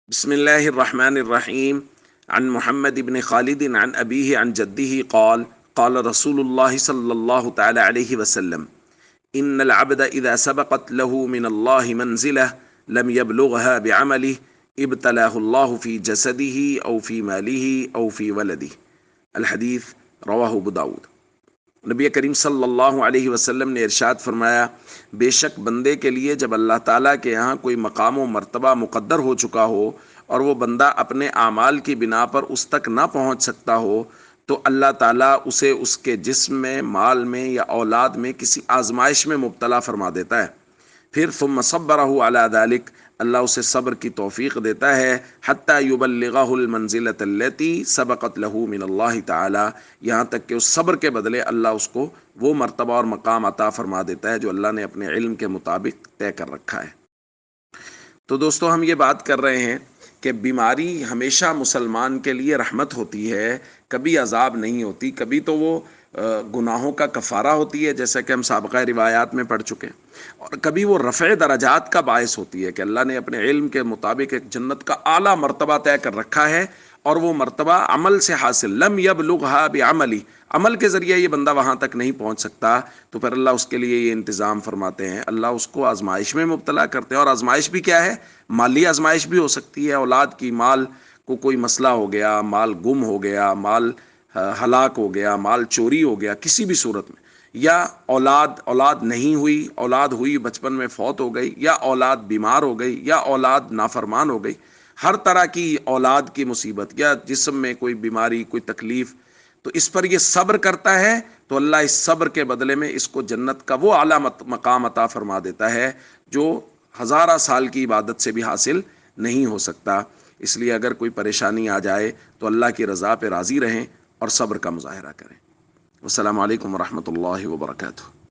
बिस्मिल्लाहिर्रहमानिर्रहीम अन मुहम्मद इब्न खालिद अन अबीही अन जद्दीही क़ाल क़ाल रसूलुल्लाह सल्लल्लाहु तआला अलैहि वसल्लम इन्नल अब्द इज़ा सबक़त लहू मिनल्लाहि मंज़िलह लम यबलुग़हा बिअमलिही इब्तलाहुल्लाहु फ़ी जसदिही औ फ़ी मालिही औ फ़ी वलदिही। अल हदीस रवाहु अबू दाऊद। नबी करीम सल्लल्लाहु अलैहि वसल्लम ने इरशाद फरमाया, बेशक बंदे के लिए जब अल्लाह ताला के यहाँ कोई मकाम व मर्तबा मुक़द्दर हो चुका हो और वो बंदा अपने आमाल की बिना पर उस तक ना पहुँच सकता हो, तो अल्लाह ताला उसे उसके जिस्म में, माल में या औलाद में किसी आजमाइश में मुब्तला फरमा देता है। फिर सुम्मा सब्बरहु अला दालिक, अल्लाह उसे सब्र की तौफीक देता है, हत्ता युबल्लिगहुल मंजिलतल्लती सबक़त लहू मिनल्लाहि ताला, यहाँ तक कि उस सब्र के बदले अल्लाह उसको वो मर्तबा और मकाम अता फरमा देता है जो अल्लाह ने अपने इल्म के मुताबिक तय कर रखा है। तो दोस्तों, हम ये बात कर रहे हैं कि बीमारी हमेशा मुसलमान के लिए रहमत होती है, कभी अजाब नहीं होती। कभी तो वो गुनाहों का कफ़ारा होती है, जैसा कि हम साबिक़ा रिवायात में पढ़ चुके हैं, और कभी वो रफ़े दरजात का बायस होती है कि अल्लाह ने अपने इल्म के मुताबिक एक जन्नत का आला मर्तबा तय कर रखा है, और वो मर्तबा अमल से हासिल, लम यबलुग़हा बिअमली, अमल के ज़रिए ये बंदा वहाँ तक नहीं पहुँच सकता। तो फिर अल्लाह उसके लिए ये इंतज़ाम फरमाते हैं, अल्लाह उसको आजमाइश में मुब्तला करते हैं। और आजमाइश भी क्या है? माली आजमाइश भी हो सकती है, औलाद की, माल को कोई मसला हो गया, माल गुम हो गया, माल हलाक हो गया, माल चोरी हो गया, किसी भी सूरत में, या औलाद औलाद नहीं हुई, औलाद हुई बचपन में फौत हो गई, या औलाद बीमार हो गई, या औलाद नाफरमान हो गई, हर तरह की औलाद की मुसीबत या जिस्म में कोई बीमारी, कोई तकलीफ, तो इस पर ये सब्र करता है, तो अल्लाह इस सब्र के बदले में इसको जन्नत का वो आला मकाम अता फरमा देता है जो हज़ारा साल की इबादत से भी हासिल नहीं हो सकता। इसलिए अगर कोई परेशानी आ जाए तो अल्लाह की रज़ा पे राज़ी रहें और सब्र का मुज़ाहरा करें। अस्सलामु अलैकुम वरहमतुल्लाहि वबरकातुहू।